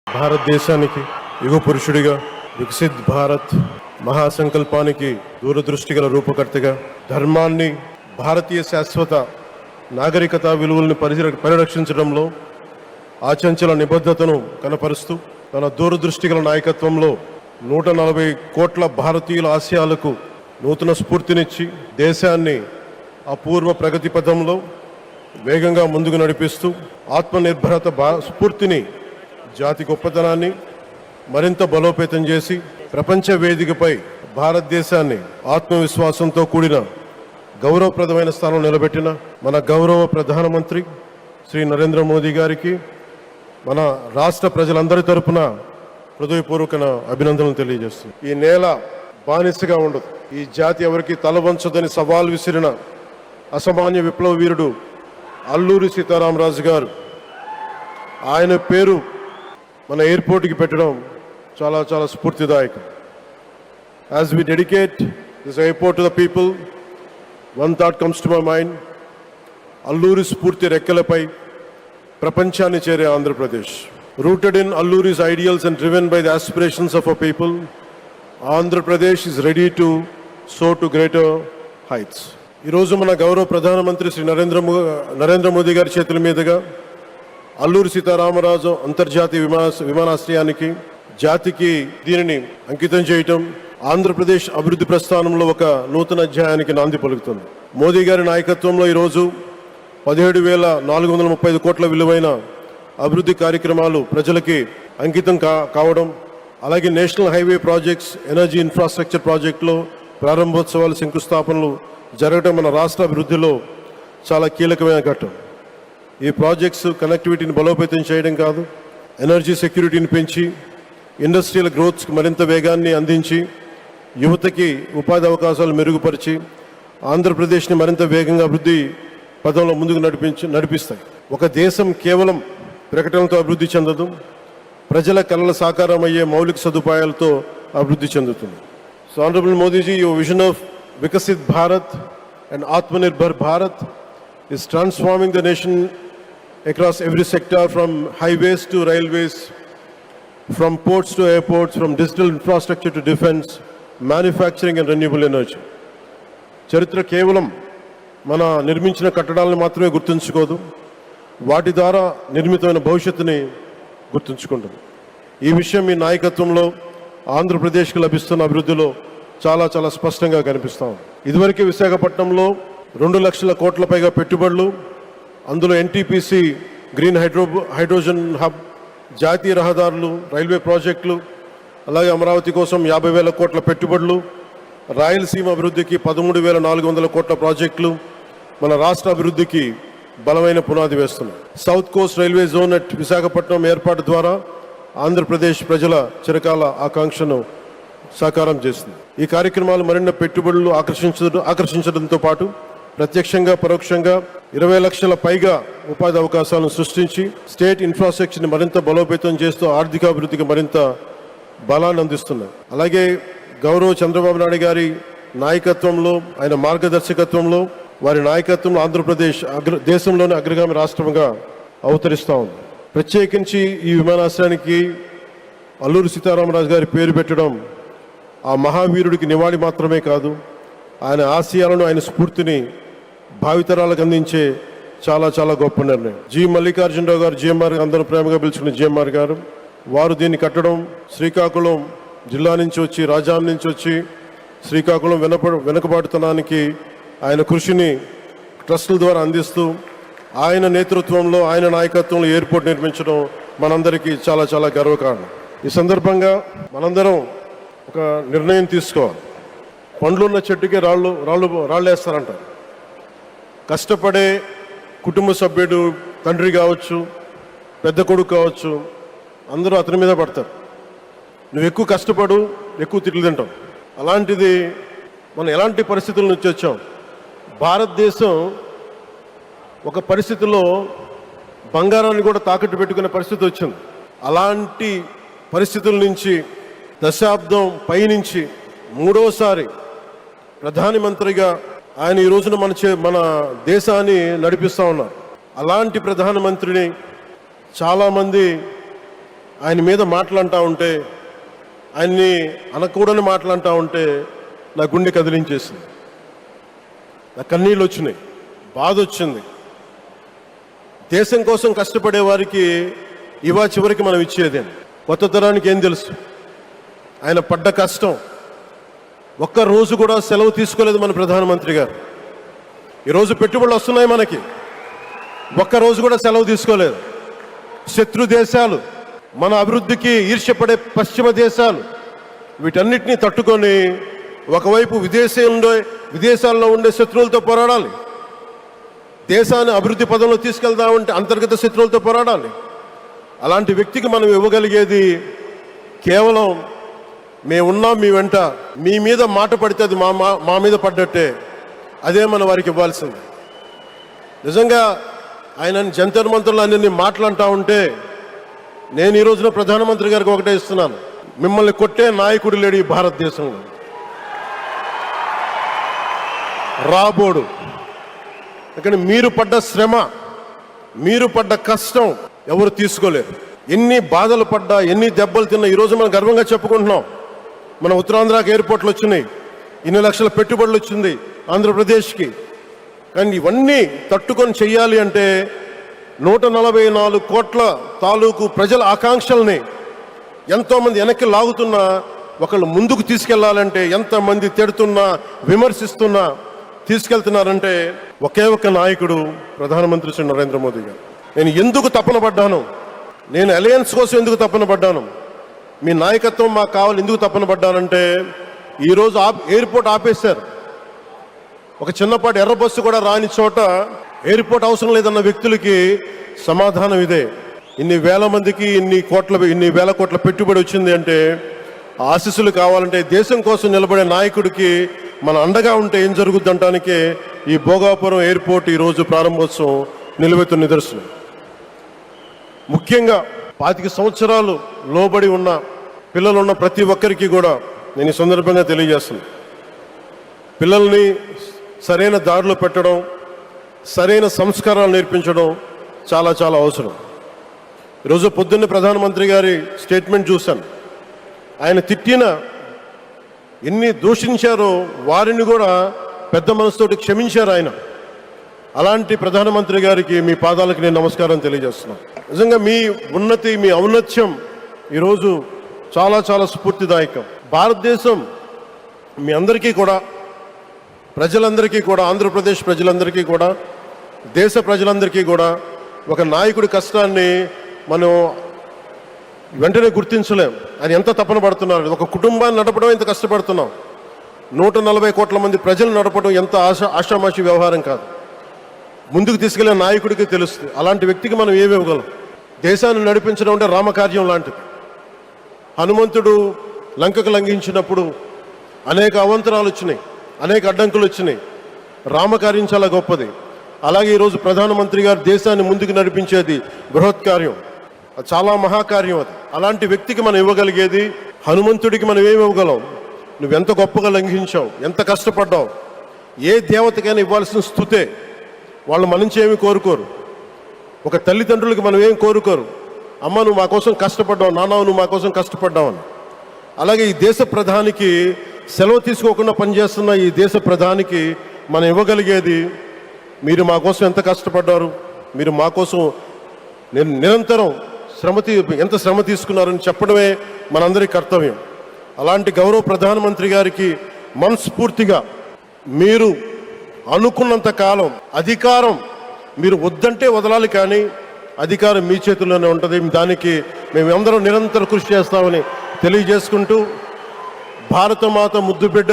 భారతదేశానికి యుగ పురుషుడిగా వికసిత్ భారత్ మహాసంకల్పానికి దూరదృష్టి గల రూపకర్తగా ధర్మాన్ని భారతీయ శాశ్వత నాగరికత విలువలను పరిరక్షించడంలో ఆచంచల నిబద్ధతను కనపరుస్తూ తన దూరదృష్టి గల నాయకత్వంలో 140 కోట్ల భారతీయుల ఆశయాలకు నూతన స్ఫూర్తినిచ్చి దేశాన్ని అపూర్వ ప్రగతి పథంలో వేగంగా ముందుకు నడిపిస్తూ ఆత్మనిర్భరత స్ఫూర్తిని జాతి గొప్పతనాన్ని మరింత బలోపేతం చేసి ప్రపంచ వేదికపై భారతదేశాన్ని ఆత్మవిశ్వాసంతో కూడిన గౌరవప్రదమైన స్థానం నిలబెట్టిన మన గౌరవ ప్రధానమంత్రి శ్రీ నరేంద్ర మోదీ గారికి మన రాష్ట్ర ప్రజలందరి తరపున హృదయపూర్వక అభినందనలు తెలియజేస్తుంది. ఈ నేల బానిసగా ఉండదు, ఈ జాతి ఎవరికి తల వంచదని సవాల్ విసిరిన అసామాన్య విప్లవ వీరుడు అల్లూరి సీతారామరాజు గారు, ఆయన పేరు మన ఎయిర్పోర్ట్కి పెట్టడం చాలా చాలా స్ఫూర్తిదాయకం. As we dedicate this airport to the people, one thought comes to my mind. Alluri స్ఫూర్తి రెక్కలపై ప్రపంచాన్ని చేరే Andhra Pradesh. Rooted in Alluri's ideals and driven by the aspirations of a people, Andhra Pradesh is ready to soar to greater heights. ఈరోజు మన గౌరవ ప్రధానమంత్రి శ్రీ నరేంద్ర మోదీ గారి చేతుల మీదుగా అల్లూరి సీతారామరాజు అంతర్జాతీయ విమానాశ్రయానికి జాతికి దీనిని అంకితం చేయటం ఆంధ్రప్రదేశ్ అభివృద్ధి ప్రస్థానంలో ఒక నూతన అధ్యాయానికి నాంది పలుకుతుంది. మోదీ గారి నాయకత్వంలో ఈరోజు 17,435 కోట్ల విలువైన అభివృద్ధి కార్యక్రమాలు ప్రజలకి అంకితం కావడం, అలాగే national highway projects, energy infrastructure ప్రాజెక్టులో ప్రారంభోత్సవాలు, శంకుస్థాపనలు జరగడం మన రాష్ట్ర అభివృద్ధిలో చాలా కీలకమైన ఘట్టం. ఈ ప్రాజెక్ట్స్ కనెక్టివిటీని బలోపేతం చేయడం కాదు, ఎనర్జీ సెక్యూరిటీని పెంచి ఇండస్ట్రియల్ గ్రోత్స్కి మరింత వేగాన్ని అందించి యువతకి ఉపాధి అవకాశాలు మెరుగుపరిచి ఆంధ్రప్రదేశ్ని మరింత వేగంగా అభివృద్ధి పదంలో ముందుకు నడిపిస్తాయి. ఒక దేశం కేవలం ప్రకటనలతో అభివృద్ధి చెందదు, ప్రజల కళల సాకారం అయ్యే మౌలిక సదుపాయాలతో అభివృద్ధి చెందుతుంది. So honourable Modi ji, your vision of Viksit Bharat and Atmanirbhar Bharat is transforming the nation across every sector, from highways to railways, from ports to airports, from digital infrastructure to defense, manufacturing and renewable energy. చరిత్ర కేవలం మన నిర్మించిన కట్టడాలను మాత్రమే గుర్తుంచుకోదు, వాటి ద్వారా నిర్మితమైన భవిష్యత్తుని గుర్తుంచుకుంటుంది. ఈ విషయం మీ నాయకత్వంలో ఆంధ్రప్రదేశ్కి లభిస్తున్న అభివృద్ధిలో చాలా చాలా స్పష్టంగా కనిపిస్తాం. ఇదివరకే విశాఖపట్నంలో 2 లక్షల కోట్ల పైగా పెట్టుబడులు, అందులో ఎన్టీపీసీ గ్రీన్ హైడ్రోజన్ హబ్, జాతీయ రహదారులు, రైల్వే ప్రాజెక్టులు, అలాగే అమరావతి కోసం 50,000 కోట్ల పెట్టుబడులు, రాయలసీమ అభివృద్ధికి 13,400 కోట్ల ప్రాజెక్టులు మన రాష్ట్ర అభివృద్ధికి బలమైన పునాది వేస్తున్నాయి. South Coast railway zone at Visakhapatnam ఏర్పాటు ద్వారా ఆంధ్రప్రదేశ్ ప్రజల చిరకాల ఆకాంక్షను సాకారం చేస్తుంది. ఈ కార్యక్రమాలు మరిన్ని పెట్టుబడులు ఆకర్షించడంతో పాటు ప్రత్యక్షంగా పరోక్షంగా 20 లక్షల పైగా ఉపాధి అవకాశాలను సృష్టించి స్టేట్ ఇన్ఫ్రాస్ట్రక్చర్ని మరింత బలోపేతం చేస్తూ ఆర్థికాభివృద్ధికి మరింత బలాన్ని అందిస్తున్నాయి. అలాగే గౌరవ చంద్రబాబు నాయుడు గారి నాయకత్వంలో, ఆయన మార్గదర్శకత్వంలో, వారి నాయకత్వంలో ఆంధ్రప్రదేశ్ దేశంలోని అగ్రగామి రాష్ట్రంగా అవతరిస్తూ ఉంది. ప్రత్యేకించి ఈ విమానాశ్రయానికి అల్లూరి సీతారామరాజు గారి పేరు పెట్టడం ఆ మహావీరుడికి నివాళి మాత్రమే కాదు, ఆయన ఆశయాలను, ఆయన స్ఫూర్తిని భావితరాలకు అందించే చాలా చాలా గొప్ప నిర్ణయం. జి మల్లికార్జునరావు గారు, జిఎంఆర్, అందరూ ప్రేమగా పిలుచుకున్న జిఎంఆర్ గారు, వారు దీన్ని కట్టడం శ్రీకాకుళం జిల్లా నుంచి వచ్చి, రాజాం నుంచి వచ్చి శ్రీకాకుళం వెనుకబాటుతనానికి ఆయన కృషిని ట్రస్టుల ద్వారా అందిస్తూ ఆయన నేతృత్వంలో, ఆయన నాయకత్వంలో ఎయిర్పోర్ట్ నిర్మించడం మనందరికీ చాలా చాలా గర్వకారణం. ఈ సందర్భంగా మనందరం ఒక నిర్ణయం తీసుకోవాలి. పండ్లున్న చెట్టుకే రాళ్ళు వేస్తారంటారు. కష్టపడే కుటుంబ సభ్యుడు, తండ్రి కావచ్చు, పెద్ద కొడుకు కావచ్చు, అందరూ అతని మీద పడతారు. నువ్వు ఎక్కువ కష్టపడు, ఎక్కువ తిట్లు తింటావు. అలాంటిది మనం ఎలాంటి పరిస్థితుల నుంచి వచ్చాం? భారతదేశం ఒక పరిస్థితిలో బంగారాన్ని కూడా తాకట్టు పెట్టుకునే పరిస్థితి వచ్చింది. అలాంటి పరిస్థితుల నుంచి దశాబ్దం పైనుంచి 3వసారి ప్రధానమంత్రిగా ఆయన ఈ రోజున మన దేశాన్ని నడిపిస్తూ ఉన్నారు. అలాంటి ప్రధానమంత్రిని చాలామంది ఆయన మీద మాటలంటా ఉంటే, ఆయన్ని అనకూడని మాటలంటా ఉంటే నా గుండె కదిలించేసింది, నా కన్నీళ్ళు వచ్చినాయి, బాధ వచ్చింది. దేశం కోసం కష్టపడే వారికి ఇవా చివరికి మనం ఇచ్చేదే. కొత్త తరానికి ఏం తెలుసు ఆయన పడ్డ కష్టం? ఒక్క రోజు కూడా సెలవు తీసుకోలేదు మన ప్రధానమంత్రి గారు. ఈరోజు పెట్టుబడులు వస్తున్నాయి మనకి, ఒక్కరోజు కూడా సెలవు తీసుకోలేదు. శత్రు దేశాలు, మన అభివృద్ధికి ఈర్ష్యపడే పశ్చిమ దేశాలు, వీటన్నిటినీ తట్టుకొని ఒకవైపు విదేశాల్లో ఉండే శత్రువులతో పోరాడాలి, దేశాన్ని అభివృద్ధి పదంలో తీసుకెళ్దామంటే అంతర్గత శత్రువులతో పోరాడాలి. అలాంటి వ్యక్తికి మనం ఇవ్వగలిగేది కేవలం మేమున్నాం మీ వెంట, మీ మీద మాట పడితే అది మా మీద పడ్డట్టే, అదే మనం వారికి ఇవ్వాల్సింది. నిజంగా ఆయన జంతర్ మంత్రులు అన్ని మాటలంటా ఉంటే నేను ఈ రోజున ప్రధానమంత్రి గారికి ఒకటే ఇస్తున్నాను, మిమ్మల్ని కొట్టే నాయకుడు లేడు ఈ భారతదేశంలో, రాబోడు. కానీ మీరు పడ్డ శ్రమ, మీరు పడ్డ కష్టం ఎవరు తీసుకోలేరు. ఎన్ని బాధలు పడ్డా, ఎన్ని దెబ్బలు తిన్నా ఈరోజు మనం గర్వంగా చెప్పుకుంటున్నాం. మన ఉత్తరాంధ్రకి ఎయిర్పోర్ట్లు వచ్చినాయి, ఇన్ని లక్షల పెట్టుబడులు వచ్చింది ఆంధ్రప్రదేశ్కి. కానీ ఇవన్నీ తట్టుకొని చెయ్యాలి అంటే 144 కోట్ల తాలూకు ప్రజల ఆకాంక్షల్ని ఎంతోమంది వెనక్కి లాగుతున్నా, ఒకళ్ళు ముందుకు తీసుకెళ్లాలంటే ఎంతమంది తిడుతున్నా విమర్శిస్తున్నా తీసుకెళ్తున్నారంటే ఒకే ఒక్క నాయకుడు ప్రధానమంత్రి శ్రీ నరేంద్ర మోదీ గారు. నేను ఎందుకు తపన పడ్డాను, నేను అలయన్స్ కోసం ఎందుకు తపన పడ్డాను, మీ నాయకత్వం మాకు కావాలి ఎందుకు తపన పడ్డానంటే, ఈరోజు ఎయిర్పోర్ట్ ఆపేశారు. ఒక చిన్నపాటి ఎర్ర బస్సు కూడా రాని చోట ఎయిర్పోర్ట్ అవసరం లేదన్న వ్యక్తులకి సమాధానం ఇదే. ఇన్ని వేల మందికి ఇన్ని వేల కోట్ల పెట్టుబడి వచ్చింది అంటే ఆశీస్సులు కావాలంటే దేశం కోసం నిలబడే నాయకుడికి మన అండగా ఉంటే ఏం జరుగుద్ది అంటానికే ఈ భోగాపురం ఎయిర్పోర్ట్ ఈరోజు ప్రారంభోత్సవం నిలువెత్తు నిదర్శనం. ముఖ్యంగా 25 సంవత్సరాలు లోబడి ఉన్న పిల్లలు ఉన్న ప్రతి ఒక్కరికి కూడా నేను ఈ సందర్భంగా తెలియజేస్తున్నాను, పిల్లల్ని సరైన దారిలో పెట్టడం, సరైన సంస్కారాలు నేర్పించడం చాలా చాలా అవసరం. ఈరోజు పొద్దున్నే ప్రధానమంత్రి గారి స్టేట్మెంట్ చూశాను. ఆయన తిట్టిన, ఎన్ని దూషించారో వారిని కూడా పెద్ద మనసుతోటి క్షమించారు ఆయన. అలాంటి ప్రధానమంత్రి గారికి మీ పాదాలకు నేను నమస్కారం తెలియజేస్తున్నాను. నిజంగా మీ ఉన్నతి, మీ ఔన్నత్యం ఈరోజు చాలా చాలా స్ఫూర్తిదాయకం. భారతదేశం మీ అందరికీ కూడా, ప్రజలందరికీ కూడా, ఆంధ్రప్రదేశ్ ప్రజలందరికీ కూడా, దేశ ప్రజలందరికీ కూడా ఒక నాయకుడి కష్టాన్ని మనం వెంటనే గుర్తించలేం. ఆయన ఎంత తపన పడుతున్నారు. ఒక కుటుంబాన్ని నడపడం ఎంత కష్టపడుతున్నాం, 140 కోట్ల మంది ప్రజలు నడపడం ఎంత ఆషామాషి వ్యవహారం కాదు. ముందుకు తీసుకెళ్లే నాయకుడికి తెలుస్తుంది. అలాంటి వ్యక్తికి మనం ఏమి ఇవ్వగలం? దేశాన్ని నడిపించడం అంటే రామకార్యం లాంటిది. హనుమంతుడు లంకకు లంఘించినప్పుడు అనేక అవాంతరాలు వచ్చినాయి, అనేక అడ్డంకులు వచ్చినాయి. రామకార్యం చాలా గొప్పది. అలాగే ఈరోజు ప్రధానమంత్రి గారు దేశాన్ని ముందుకు నడిపించేది బృహత్ కార్యం, చాలా మహాకార్యం అది. అలాంటి వ్యక్తికి మనం ఇవ్వగలిగేది, హనుమంతుడికి మనం ఏమి ఇవ్వగలం? నువ్వెంత గొప్పగా లంఘించావు, ఎంత కష్టపడ్డావు. ఏ దేవతకైనా ఇవ్వాల్సిన స్తుతే. వాళ్ళు మన నుంచి ఏమి కోరుకోరు. ఒక తల్లిదండ్రులకి మనం ఏం కోరుకోరు, అమ్మ నువ్వు మా కోసం కష్టపడ్డావు, నాన్న నువ్వు మా కోసం కష్టపడ్డావు అని. అలాగే ఈ దేశ ప్రధానికి, సెలవు తీసుకోకుండా పనిచేస్తున్న ఈ దేశ ప్రధానికి మనం ఇవ్వగలిగేది, మీరు మా కోసం ఎంత కష్టపడ్డారు, మీరు మా కోసం నిరంతరం ఎంత శ్రమ తీసుకున్నారని చెప్పడమే మనందరి కర్తవ్యం. అలాంటి గౌరవ ప్రధానమంత్రి గారికి మనస్ఫూర్తిగా, మీరు అనుకున్నంత కాలం అధికారం మీరు వద్దంటే వదలాలి, కానీ అధికారం మీ చేతుల్లోనే ఉంటుంది. దానికి మేమందరం నిరంతర కృషి చేస్తామని తెలియజేసుకుంటూ, భారతమాత ముద్దుబిడ్డ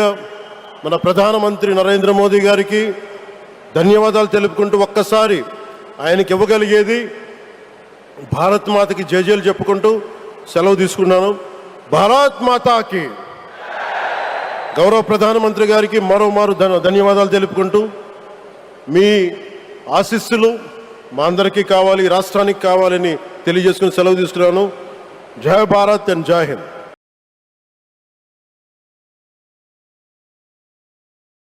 మన ప్రధానమంత్రి నరేంద్ర మోదీ గారికి ధన్యవాదాలు తెలుపుకుంటూ, ఒక్కసారి ఆయనకి ఇవ్వగలిగేది భారత్ మాతకి జయజయలు చెప్పుకుంటూ సెలవు తీసుకున్నాను. భారత్ మాతాకి, గౌరవ ప్రధానమంత్రి గారికి మరోమారు ధన్యవాదాలు తెలుపుకుంటూ, మీ ఆశీస్సులు మా అందరికీ కావాలి, రాష్ట్రానికి కావాలని తెలియజేసుకుని సెలవు తీసుకున్నాను. జై భారత్ అండ్ జై హింద్.